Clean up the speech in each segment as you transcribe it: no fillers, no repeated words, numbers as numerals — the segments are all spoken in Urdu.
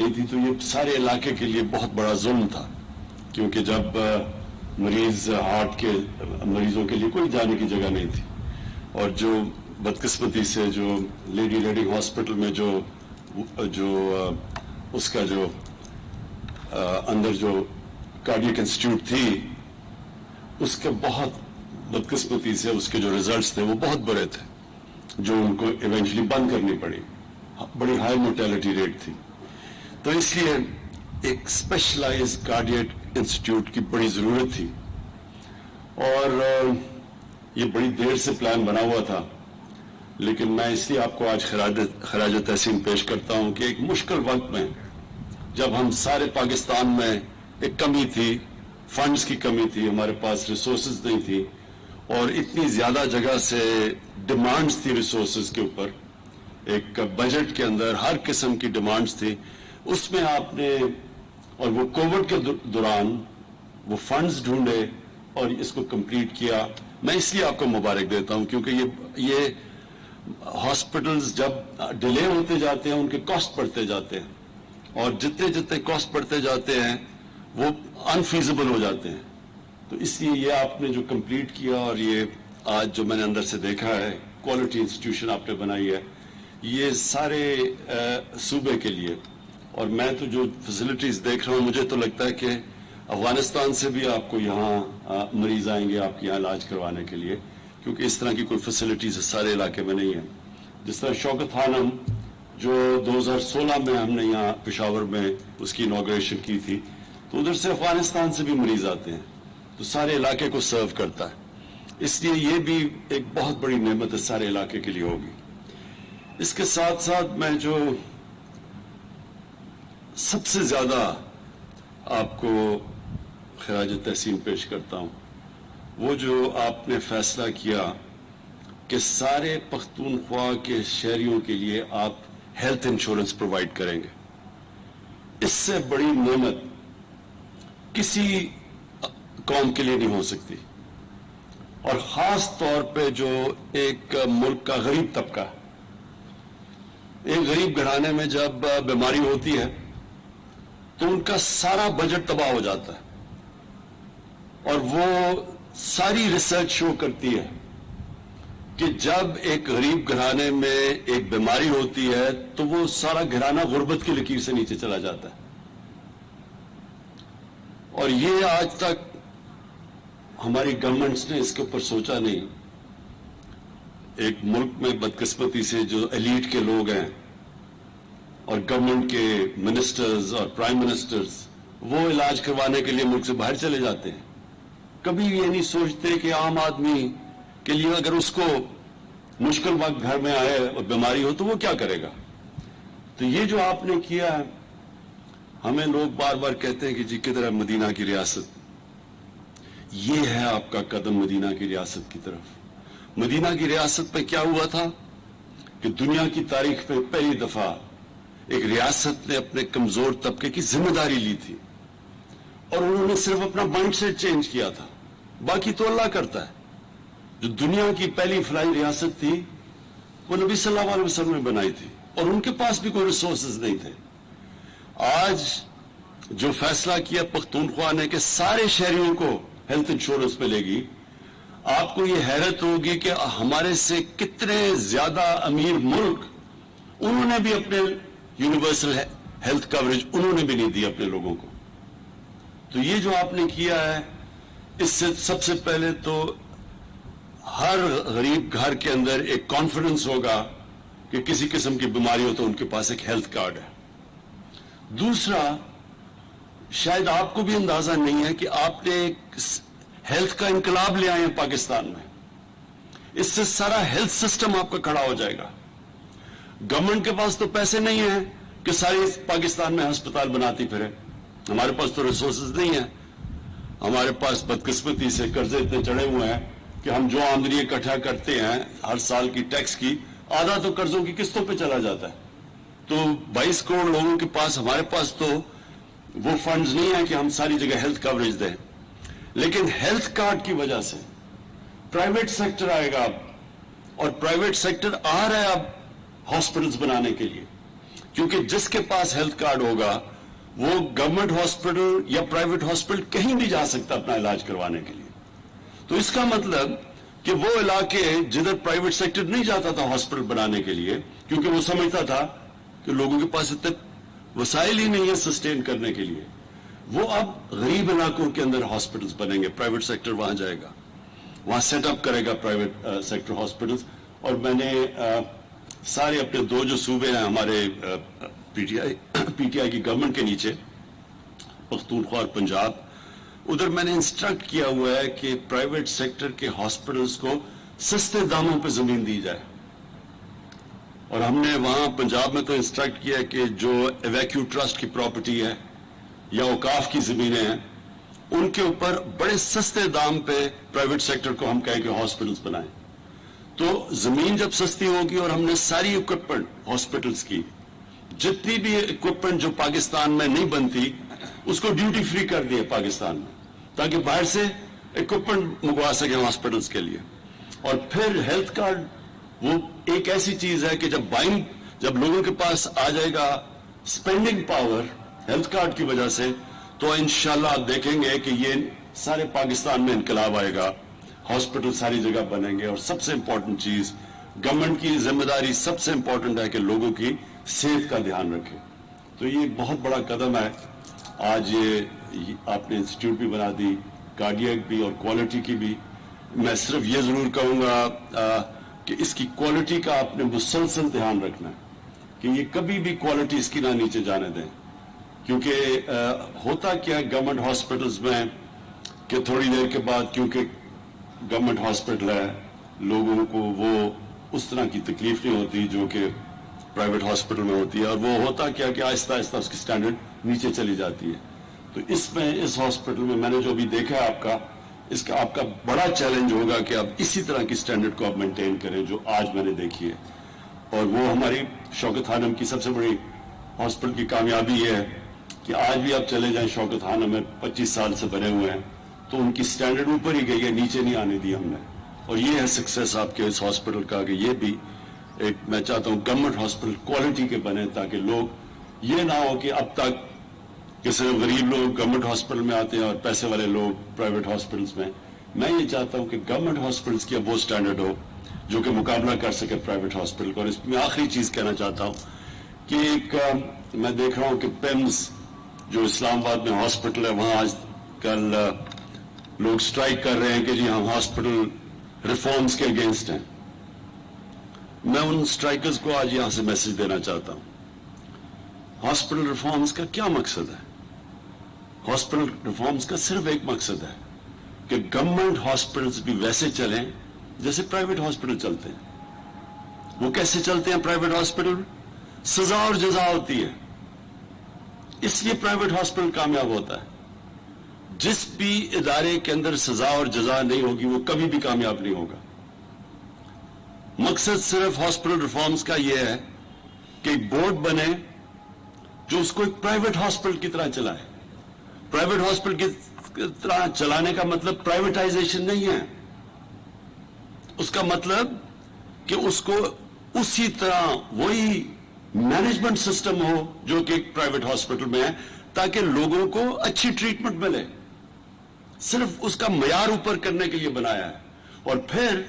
نہیں تھی تو یہ سارے علاقے کے لیے بہت بڑا ظلم تھا، کیونکہ جب مریض ہارٹ کے مریضوں کے لیے کوئی جانے کی جگہ نہیں تھی، اور جو بدقسمتی سے جو لیڈی ریڈنگ ہاسپٹل میں جو اس کا جو اندر جو کارڈیک انسٹیٹیوٹ تھی، اس کے بہت بدقسمتی سے اس کے جو ریزلٹس تھے وہ بہت بڑے تھے، جو ان کو ایونچولی بند کرنی پڑی، بڑی ہائی مورٹیلٹی ریٹ تھی. تو اس لیے ایک اسپیشلائز کارڈیک انسٹیٹیوٹ کی بڑی ضرورت تھی، اور یہ بڑی دیر سے پلان بنا ہوا تھا. لیکن میں اس لیے آپ کو آج خراج تحسین پیش کرتا ہوں کہ ایک مشکل وقت میں جب ہم سارے پاکستان میں ایک کمی تھی، فنڈز کی کمی تھی، ہمارے پاس ریسورسز نہیں تھی، اور اتنی زیادہ جگہ سے ڈیمانڈز تھی ریسورسز کے اوپر، ایک بجٹ کے اندر ہر قسم کی ڈیمانڈز تھی، اس میں آپ نے، اور وہ کووڈ کے دوران وہ فنڈز ڈھونڈے اور اس کو کمپلیٹ کیا. میں اس لیے آپ کو مبارک دیتا ہوں کیونکہ یہ ہاسپٹلز جب ڈیلے ہوتے جاتے ہیں ان کے کاسٹ بڑھتے جاتے ہیں، اور جتنے کاسٹ بڑھتے جاتے ہیں وہ انفیزیبل ہو جاتے ہیں. تو اس لیے یہ آپ نے جو کمپلیٹ کیا، اور یہ آج جو میں نے اندر سے دیکھا ہے کوالٹی انسٹیٹیوشن آپ نے بنائی ہے، یہ سارے صوبے کے لیے. اور میں تو جو فیسلٹیز دیکھ رہا ہوں مجھے تو لگتا ہے کہ افغانستان سے بھی آپ کو یہاں مریض آئیں گے آپ کے یہاں علاج کروانے کے لیے، کیونکہ اس طرح کی کوئی فیسلٹیز سارے علاقے میں نہیں ہے. جس طرح شوکت خانم جو 2016 میں ہم نے یہاں پشاور میں اس کی انوگریشن کی تھی، تو ادھر سے افغانستان سے بھی مریض آتے ہیں، تو سارے علاقے کو سرو کرتا ہے. اس لیے یہ بھی ایک بہت بڑی نعمت ہے سارے علاقے کے لیے ہوگی. اس کے ساتھ ساتھ میں جو سب سے زیادہ آپ کو خراج تحسین پیش کرتا ہوں، وہ جو آپ نے فیصلہ کیا کہ سارے پختونخوا کے شہریوں کے لیے آپ ہیلتھ انشورنس پرووائڈ کریں گے. اس سے بڑی نعمت کسی قوم کے لیے نہیں ہو سکتی، اور خاص طور پہ جو ایک ملک کا غریب طبقہ، ایک غریب گھرانے میں جب بیماری ہوتی ہے تو ان کا سارا بجٹ تباہ ہو جاتا ہے. اور وہ ساری ریسرچ شو کرتی ہے کہ جب ایک غریب گھرانے میں ایک بیماری ہوتی ہے تو وہ سارا گھرانہ غربت کی لکیر سے نیچے چلا جاتا ہے. اور یہ آج تک ہماری گورنمنٹس نے اس کے اوپر سوچا نہیں. ایک ملک میں بدقسمتی سے جو ایلیٹ کے لوگ ہیں اور گورنمنٹ کے منسٹرز اور پرائم منسٹرز، وہ علاج کروانے کے لیے ملک سے باہر چلے جاتے ہیں. کبھی یہ نہیں سوچتے کہ عام آدمی کے لیے اگر اس کو مشکل وقت گھر میں آئے اور بیماری ہو تو وہ کیا کرے گا. تو یہ جو آپ نے کیا ہے، ہمیں لوگ بار بار کہتے ہیں کہ جی کدھر ہے مدینہ کی ریاست. یہ ہے آپ کا قدم مدینہ کی ریاست کی طرف. مدینہ کی ریاست پہ کیا ہوا تھا کہ دنیا کی تاریخ میں پہلی دفعہ ایک ریاست نے اپنے کمزور طبقے کی ذمہ داری لی تھی، اور انہوں نے صرف اپنا مائنڈ سیٹ چینج کیا تھا، باقی تو اللہ کرتا ہے. جو دنیا کی پہلی فلاحی ریاست تھی وہ نبی صلی اللہ علیہ وسلم نے بنائی تھی، اور ان کے پاس بھی کوئی ریسورسز نہیں تھے. آج جو فیصلہ کیا پختونخوا نے کہ سارے شہریوں کو ہیلتھ انشورنس ملے گی، آپ کو یہ حیرت ہوگی کہ ہمارے سے کتنے زیادہ امیر ملک، انہوں نے بھی اپنے یونیورسل ہیلتھ کوریج انہوں نے بھی نہیں دی اپنے لوگوں کو. تو یہ جو آپ نے کیا ہے، اس سے سب سے پہلے تو ہر غریب گھر کے اندر ایک کانفیڈنس ہوگا کہ کسی قسم کی بیماری ہو تو ان کے پاس ایک ہیلتھ کارڈ ہے. دوسرا، شاید آپ کو بھی اندازہ نہیں ہے کہ آپ نے ایک ہیلتھ کا انقلاب لے آئے ہیں پاکستان میں. اس سے سارا ہیلتھ سسٹم آپ کا کھڑا ہو جائے گا. گورنمنٹ کے پاس تو پیسے نہیں ہیں کہ ساری پاکستان میں ہسپتال بناتی پھرے. ہمارے پاس تو ریسورسز نہیں ہیں. ہمارے پاس بدقسمتی سے قرضے اتنے چڑھے ہوئے ہیں کہ ہم جو آمدنی اکٹھا کرتے ہیں ہر سال کی ٹیکس کی، آدھا تو قرضوں کی قسطوں پہ چلا جاتا ہے. تو 22 کروڑ لوگوں کے پاس، ہمارے پاس تو وہ فنڈز نہیں ہیں کہ ہم ساری جگہ ہیلتھ کوریج دیں. لیکن ہیلتھ کارڈ کی وجہ سے پرائیویٹ سیکٹر آئے گا اب، اور پرائیویٹ سیکٹر آ رہا ہے اب ہاسپٹلز بنانے کے لیے، کیونکہ جس کے پاس ہیلتھ کارڈ ہوگا وہ گورنمنٹ ہاسپٹل یا پرائیویٹ ہاسپٹل کہیں بھی جا سکتا اپنا علاج کروانے کے لیے. تو اس کا مطلب کہ وہ علاقے جدھر پرائیویٹ سیکٹر نہیں جاتا تھا ہاسپٹل بنانے کے لیے کیونکہ وہ سمجھتا تھا کہ لوگوں کے پاس اتنے وسائل ہی نہیں ہے سسٹین کرنے کے لیے, وہ اب غریب علاقوں کے اندر ہاسپٹلز بنیں گے, پرائیویٹ سیکٹر وہاں جائے گا, وہاں سیٹ اپ کرے گا پرائیویٹ سیکٹر ہاسپٹلز. اور میں نے سارے اپنے دو جو صوبے ہیں ہمارے پی ٹی آئی کی گورنمنٹ کے نیچے, پختونخوا اور پنجاب, ادھر میں نے انسٹرکٹ کیا ہوا ہے کہ پرائیویٹ سیکٹر کے ہاسپٹلز کو سستے داموں پہ زمین دی جائے. اور ہم نے وہاں پنجاب میں تو انسٹرکٹ کیا کہ جو ایویکیو ٹرسٹ کی پراپرٹی ہے یا اوقاف کی زمینیں ہیں ان کے اوپر بڑے سستے دام پہ پرائیویٹ سیکٹر کو ہم کہیں کہ ہاسپٹلز بنائیں. تو زمین جب سستی ہوگی اور ہم نے ساری اکوپمنٹ ہاسپٹلز کی, جتنی بھی اکوپمنٹ جو پاکستان میں نہیں بنتی اس کو ڈیوٹی فری کر دیا پاکستان میں تاکہ باہر سے اکوپمنٹ منگوا سکیں ہاسپٹلز کے لیے. اور پھر ہیلتھ کارڈ وہ ایک ایسی چیز ہے کہ جب لوگوں کے پاس آ جائے گا اسپینڈنگ پاور ہیلتھ کارڈ کی وجہ سے, تو انشاءاللہ آپ دیکھیں گے کہ یہ سارے پاکستان میں انقلاب آئے گا, ہاسپٹل ساری جگہ بنیں گے. اور سب سے امپورٹنٹ چیز گورنمنٹ کی ذمہ داری سب سے امپورٹنٹ ہے کہ لوگوں کی صحت کا دھیان رکھے. تو یہ بہت بڑا قدم ہے. آج یہ آپ نے انسٹیٹیوٹ بھی بنا دی, کارڈیاک بھی اور کوالٹی کی بھی. میں صرف یہ ضرور کہوں گا کہ اس کی کوالٹی کا آپ نے مسلسل دھیان رکھنا ہے کہ یہ کبھی بھی کوالٹی اس کی نہ نیچے جانے دیں. کیونکہ ہوتا کیا گورنمنٹ ہاسپٹلز میں کہ تھوڑی دیر کے بعد, کیونکہ گورنمنٹ ہاسپٹل ہے, لوگوں کو وہ اس طرح کی تکلیف نہیں ہوتی جو کہ پرائیویٹ ہاسپٹل میں ہوتی ہے, اور وہ ہوتا کیا کہ آہستہ آہستہ اس کی سٹینڈرڈ نیچے چلی جاتی ہے. تو اس ہاسپٹل میں نے جو بھی دیکھا ہے آپ کا بڑا چیلنج ہوگا کہ آپ اسی طرح کی سٹینڈرڈ کو آپ مینٹین کریں جو آج میں نے دیکھی ہے. اور وہ ہماری شوکت خانم کی سب سے بڑی ہاسپٹل کی کامیابی یہ ہے کہ آج بھی آپ چلے جائیں شوکت خانم میں 25 سال سے بنے ہوئے ہیں تو ان کی سٹینڈرڈ اوپر ہی گئی ہے, نیچے نہیں آنے دی ہم نے. اور یہ ہے سکسیس آپ کے اس ہاسپٹل کا کہ یہ بھی ایک میں چاہتا ہوں گورنمنٹ ہاسپٹل کوالٹی کے بنے, تاکہ لوگ یہ نہ ہو کہ اب تک کہ صرف غریب لوگ گورنمنٹ ہاسپٹل میں آتے ہیں اور پیسے والے لوگ پرائیویٹ ہاسپٹلز میں. میں یہ چاہتا ہوں کہ گورنمنٹ ہاسپٹلز کی اب وہ سٹینڈرڈ ہو جو کہ مقابلہ کر سکے پرائیویٹ ہاسپٹل کو. اور اس میں آخری چیز کہنا چاہتا ہوں کہ ایک میں دیکھ رہا ہوں کہ پیمز جو اسلام آباد میں ہاسپٹل ہے وہاں آج کل لوگ سٹرائک کر رہے ہیں کہ جی ہم ہاسپٹل ریفارمز کے اگینسٹ ہیں. میں ان سٹرائکرز کو آج یہاں سے میسج دینا چاہتا ہوں, ہاسپٹل ریفارمز کا کیا مقصد ہے؟ ہاسپٹل ریفارمز کا صرف ایک مقصد ہے کہ گورنمنٹ ہاسپٹلز بھی ویسے چلیں جیسے پرائیویٹ ہاسپٹل چلتے ہیں. وہ کیسے چلتے ہیں پرائیویٹ ہاسپٹل؟ سزا اور جزا ہوتی ہے, اس لیے پرائیویٹ ہاسپٹل کامیاب ہوتا ہے. جس بھی ادارے کے اندر سزا اور جزا نہیں ہوگی وہ کبھی بھی کامیاب نہیں ہوگا. مقصد صرف ہاسپٹل ریفارمز کا یہ ہے کہ ایک بورڈ بنے جو اس کو ایک پرائیویٹ ہاسپٹل کی طرح چلائے. پرائیویٹ ہاسپٹل کی طرح چلانے کا مطلب پرائیویٹائزیشن نہیں ہے, اس کا مطلب کہ اس کو اسی طرح وہی مینجمنٹ سسٹم ہو جو کہ ایک پرائیویٹ ہاسپٹل میں ہے, تاکہ لوگوں کو اچھی ٹریٹمنٹ ملے. صرف اس کا معیار اوپر کرنے کے لیے بنایا ہے. اور پھر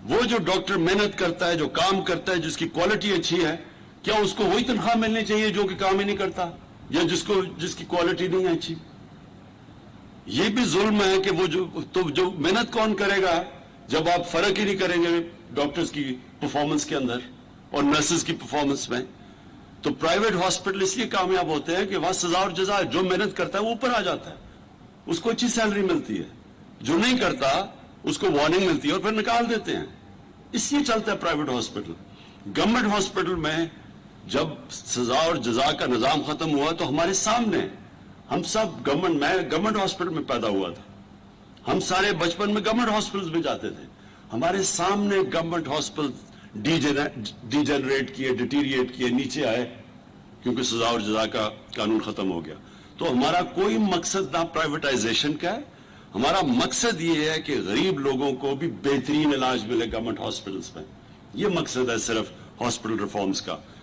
وہ جو ڈاکٹر محنت کرتا ہے, جو کام کرتا ہے, جس کی کوالٹی اچھی ہے, کیا اس کو وہی تنخواہ ملنی چاہیے جو کہ کام ہی نہیں کرتا یا جس کی کوالٹی نہیں ہے اچھی؟ یہ بھی ظلم ہے کہ وہ جو محنت کون کرے گا جب آپ فرق ہی نہیں کریں گے ڈاکٹرز کی پرفارمنس کے اندر اور نرسز کی پرفارمنس میں. تو پرائیویٹ ہاسپٹل اس لیے کامیاب ہوتے ہیں کہ وہاں سزا اور جزا جو محنت کرتا ہے وہ اوپر آ جاتا ہے, اس کو اچھی سیلری ملتی ہے, جو نہیں کرتا اس کو وارننگ ملتی ہے اور پھر نکال دیتے ہیں. اس لیے چلتا ہے پرائیویٹ ہاسپٹل. گورنمنٹ ہاسپٹل میں جب سزا اور جزا کا نظام ختم ہوا تو ہمارے سامنے ہم سب میں گورنمنٹ ہاسپٹل میں پیدا ہوا تھا, ہم سارے بچپن میں گورنمنٹ ہاسپٹل میں جاتے تھے, ہمارے سامنے گورنمنٹ ہاسپٹل ڈیجنریٹ کیے, ڈیٹیریٹ کیے, نیچے آئے کیونکہ سزا اور جزا کا قانون ختم ہو گیا. تو ہمارا کوئی مقصد نہ پرائیویٹائزیشن کا ہے, ہمارا مقصد یہ ہے کہ غریب لوگوں کو بھی بہترین علاج ملے گورنمنٹ ہاسپٹلز میں. یہ مقصد ہے صرف ہاسپٹل ریفارمز کا